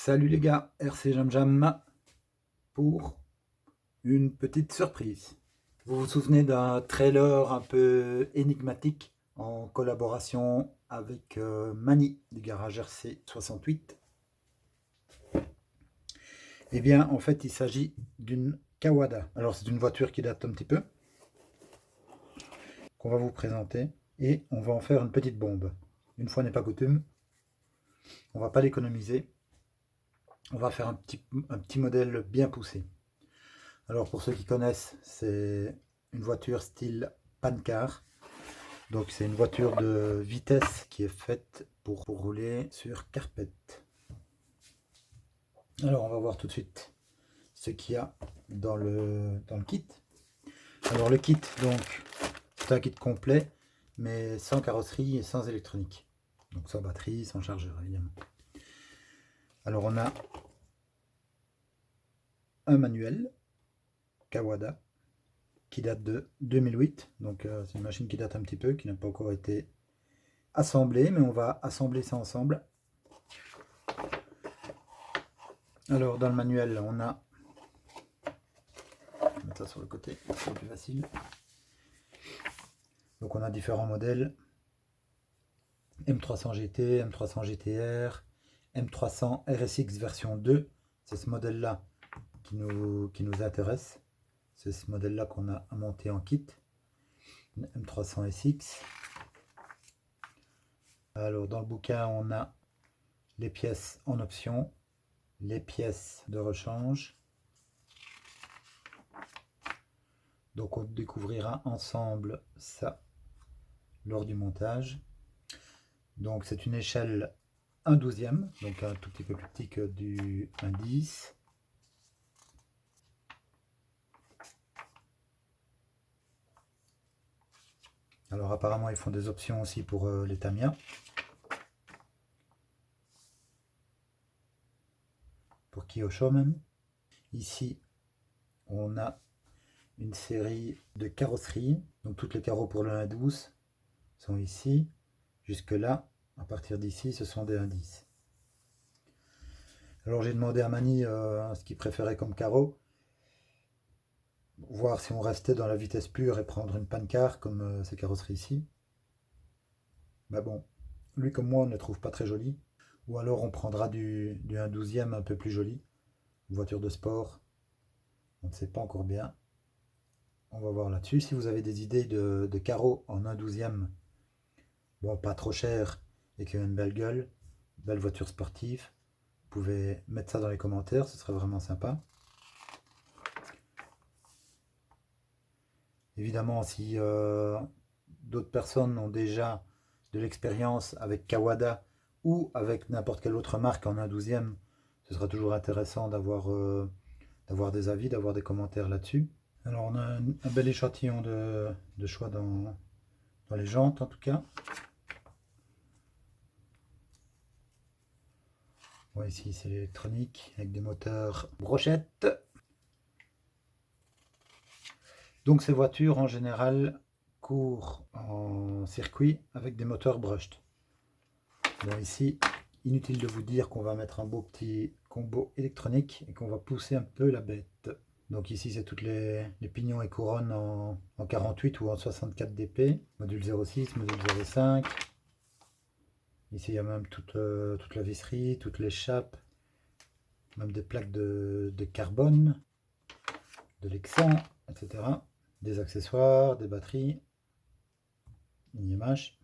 Salut les gars, RC Jam Jam pour une petite surprise. Vous vous souvenez d'un trailer un peu énigmatique en collaboration avec Mani du garage RC68? Eh bien, en fait, il s'agit d'une Kawada. Alors, c'est une voiture qui date un petit peu, qu'on va vous présenter, et on va en faire une petite bombe. Une fois n'est pas coutume, on va pas l'économiser, on va faire un petit modèle bien poussé. Alors pour ceux qui connaissent, c'est une voiture style pancar. Donc c'est une voiture de vitesse qui est faite pour rouler sur carpette. Alors on va voir tout de suite ce qu'il y a dans le kit. Alors le kit, donc c'est un kit complet, mais sans carrosserie et sans électronique. Donc sans batterie, sans chargeur évidemment. Alors on a un manuel Kawada qui date de 2008, donc c'est une machine qui date un petit peu, qui n'a pas encore été assemblée, mais on va assembler ça ensemble. Alors dans le manuel, on a, je vais mettre ça sur le côté, c'est plus facile. Donc on a différents modèles, M300 GT, M300 GTR, M300 RSX version 2, c'est ce modèle là qui nous intéresse, c'est ce modèle là qu'on a monté en kit, M300 SX. Alors dans le bouquin on a les pièces en option, les pièces de rechange. Donc on découvrira ensemble ça lors du montage. Donc c'est une échelle 1/12, donc un tout petit peu plus petit que du 1/10. Alors apparemment ils font des options aussi pour les Tamiya. Pour Kyosho même. Ici on a une série de carrosseries. Donc toutes les carreaux pour le 1/12 sont ici. Jusque là, à partir d'ici, ce sont des 1/10. Alors j'ai demandé à Mani ce qu'il préférait comme carreau. Voir si on restait dans la vitesse pure et prendre une pancar comme ces carrosseries ici. Mais bon, lui comme moi on ne le trouve pas très joli. Ou alors on prendra du 1/12 un peu plus joli. Une voiture de sport. On ne sait pas encore bien. On va voir là-dessus. Si vous avez des idées de carreaux en 1/12, bon pas trop cher et qui ont une belle gueule, belle voiture sportive, vous pouvez mettre ça dans les commentaires, ce serait vraiment sympa. Évidemment, si d'autres personnes ont déjà de l'expérience avec Kawada ou avec n'importe quelle autre marque en 1/12, ce sera toujours intéressant d'avoir des avis, d'avoir des commentaires là-dessus. Alors on a un bel échantillon de choix dans les jantes en tout cas. Bon, ici c'est l'électronique avec des moteurs brochettes. Donc ces voitures en général courent en circuit avec des moteurs brushed. Bon ici, inutile de vous dire qu'on va mettre un beau petit combo électronique et qu'on va pousser un peu la bête. Donc ici c'est toutes les pignons et couronnes en 48 ou en 64 dp, module 06, module 05. Ici il y a même toute la visserie, toute l'échappe, même des plaques de carbone, de l'exan, etc. Des accessoires, des batteries, une image.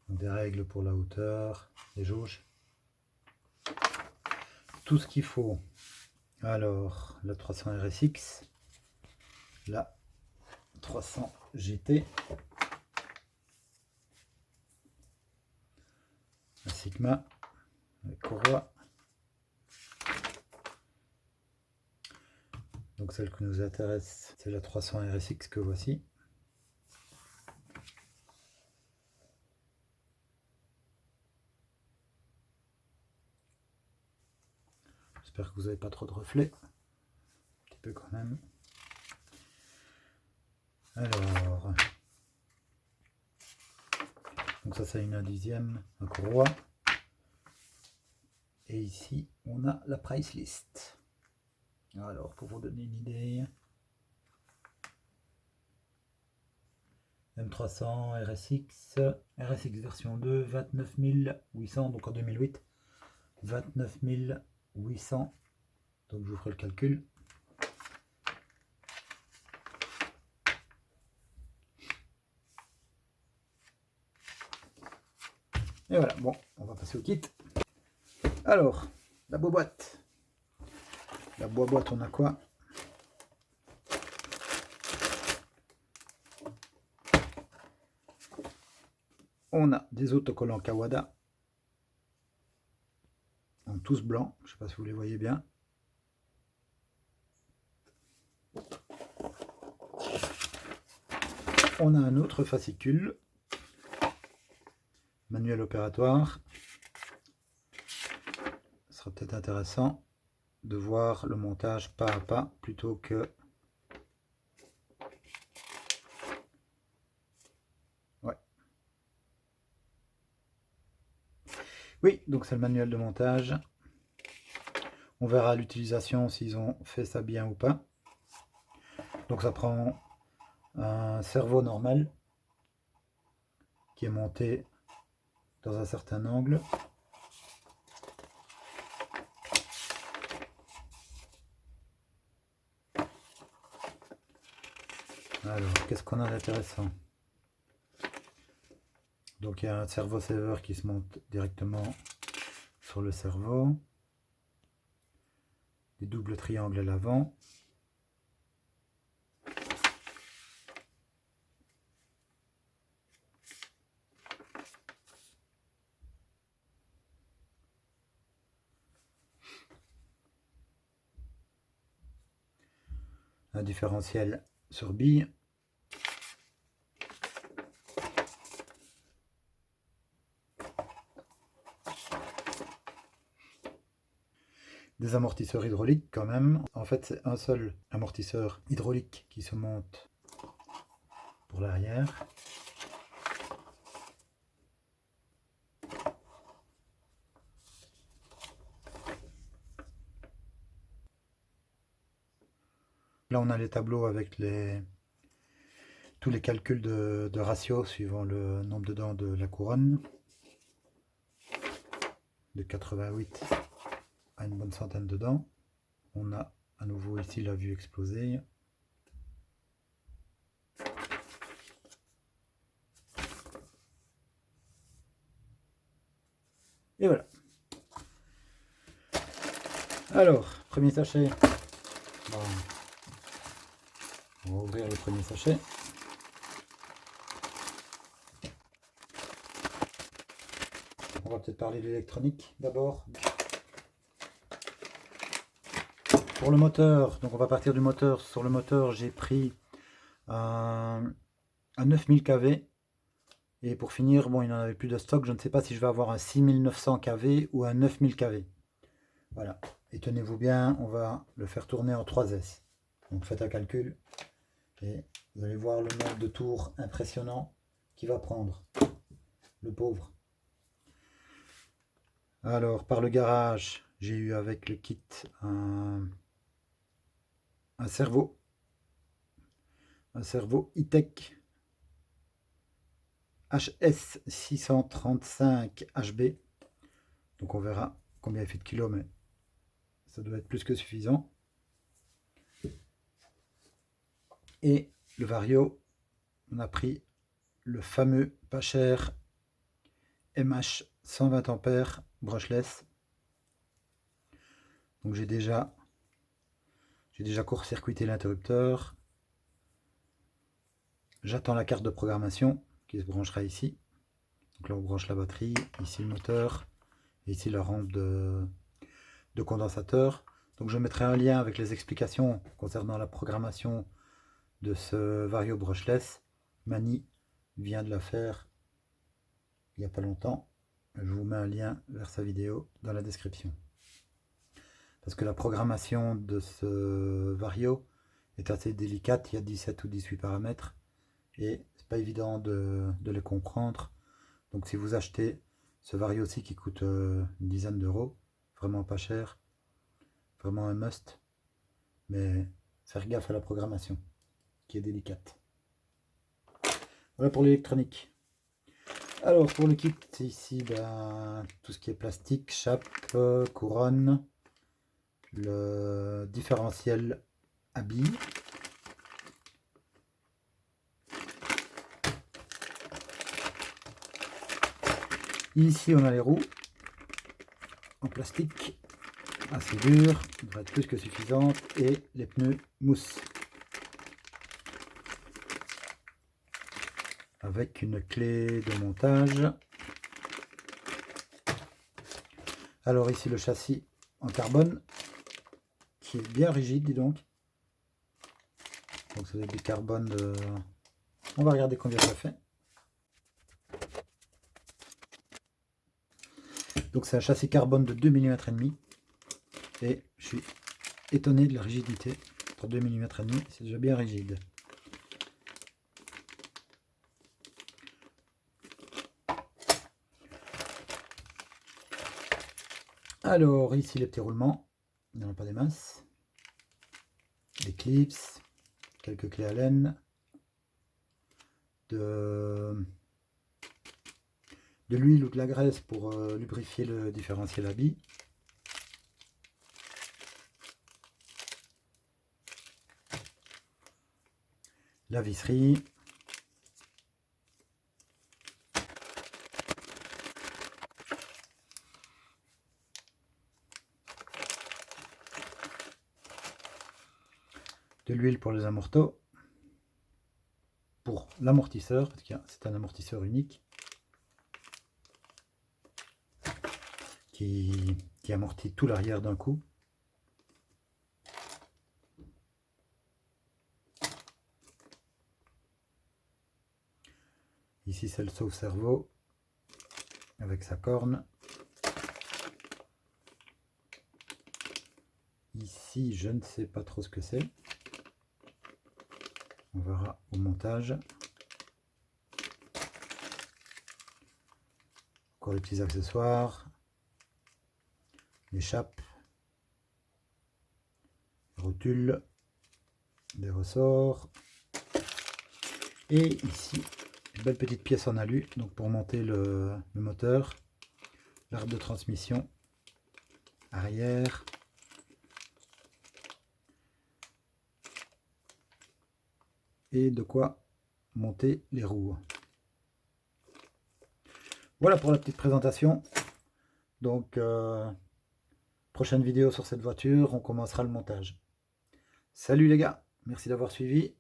Des règles pour la hauteur, les jauges. Tout ce qu'il faut. Alors, la 300 RSX, la 300 GT, la Sigma, la courroie. Donc celle qui nous intéresse, c'est la 300 RSX que voici. J'espère que vous n'avez pas trop de reflets. Un petit peu quand même. Alors, Donc ça c'est une 1/10, un courroie. Et ici on a la price list. Alors pour vous donner une idée, M300 RSX version 2, 29 800, donc en 2008, 29 800, donc je vous ferai le calcul. Et voilà, bon, on va passer au kit. Alors, la boîte. La boîte, on a quoi? On a des autocollants Kawada, tous blancs, je ne sais pas si vous les voyez bien. On a un autre fascicule, manuel opératoire. Ce sera peut-être intéressant de voir le montage pas à pas plutôt que... Ouais. Oui, donc c'est le manuel de montage. On verra l'utilisation s'ils ont fait ça bien ou pas. Donc ça prend un cerveau normal qui est monté dans un certain angle. Alors, qu'est-ce qu'on a d'intéressant? Donc il y a un servo saver qui se monte directement sur le cerveau. Des doubles triangles à l'avant. Un différentiel sur bille. Des amortisseurs hydrauliques quand même. En fait, c'est un seul amortisseur hydraulique qui se monte pour l'arrière. Là, on a les tableaux avec tous les calculs de ratio suivant le nombre de dents de la couronne. De 88 à une bonne centaine de dents. On a à nouveau ici la vue explosée. Et voilà. Alors, premier sachet. Bon. On va ouvrir le premier sachet. On va peut-être parler de l'électronique d'abord. Pour le moteur, donc on va partir du moteur. Sur le moteur, j'ai pris un 9000 kV. Et pour finir, bon, il n'en avait plus de stock. Je ne sais pas si je vais avoir un 6900 kV ou un 9000 kV. Voilà. Et tenez-vous bien, on va le faire tourner en 3S. Donc faites un calcul. Et vous allez voir le nombre de tours impressionnant qu'il va prendre. Le pauvre. Alors, par le garage, j'ai eu avec le kit un cerveau. Un cerveau E-Tech HS635 HB. Donc on verra combien il fait de kilos, mais ça doit être plus que suffisant. Et le Vario, on a pris le fameux pas cher MH 120 ampères brushless. Donc j'ai déjà court-circuité l'interrupteur. J'attends la carte de programmation qui se branchera ici. Donc là on branche la batterie, ici le moteur, et ici la rampe de condensateur. Donc je mettrai un lien avec les explications concernant la programmation de ce Vario brushless. Mani vient de la faire il n'y a pas longtemps. Je vous mets un lien vers sa vidéo dans la description. Parce que la programmation de ce Vario est assez délicate. Il y a 17 ou 18 paramètres et c'est pas évident de les comprendre. Donc si vous achetez ce Vario aussi qui coûte une dizaine d'euros, vraiment pas cher, vraiment un must, mais faire gaffe à la programmation qui est délicate. Voilà pour l'électronique. Alors pour le kit, ici tout ce qui est plastique, chape, couronne, le différentiel à billes. Ici on a les roues en plastique assez dures, qui devraient être plus que suffisantes, et les pneus mousse avec une clé de montage. Alors ici le châssis en carbone qui est bien rigide, dis donc. Donc c'est du carbone de... On va regarder combien ça fait. Donc c'est un châssis carbone de 2,5 mm et je suis étonné de la rigidité. Pour 2,5 mm, c'est déjà bien rigide. Alors ici les petits roulements, il n'y en a pas des masses. Des clips, quelques clés Allen, de l'huile ou de la graisse pour lubrifier le différentiel à billes. La visserie. De l'huile pour les amortos. Pour l'amortisseur, parce que c'est un amortisseur unique qui amortit tout l'arrière d'un coup. Ici c'est le sauve-cerveau avec sa corne. Ici je ne sais pas trop ce que c'est. On verra au montage. Encore des petits accessoires. L'échappe. Rotule. Des ressorts. Et ici, une belle petite pièce en alu, donc pour monter le moteur, l'arbre de transmission arrière, et de quoi monter les roues. Voilà pour la petite présentation. Donc, prochaine vidéo sur cette voiture, on commencera le montage. Salut les gars, merci d'avoir suivi,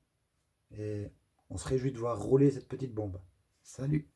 et on se réjouit de voir rouler cette petite bombe. Salut!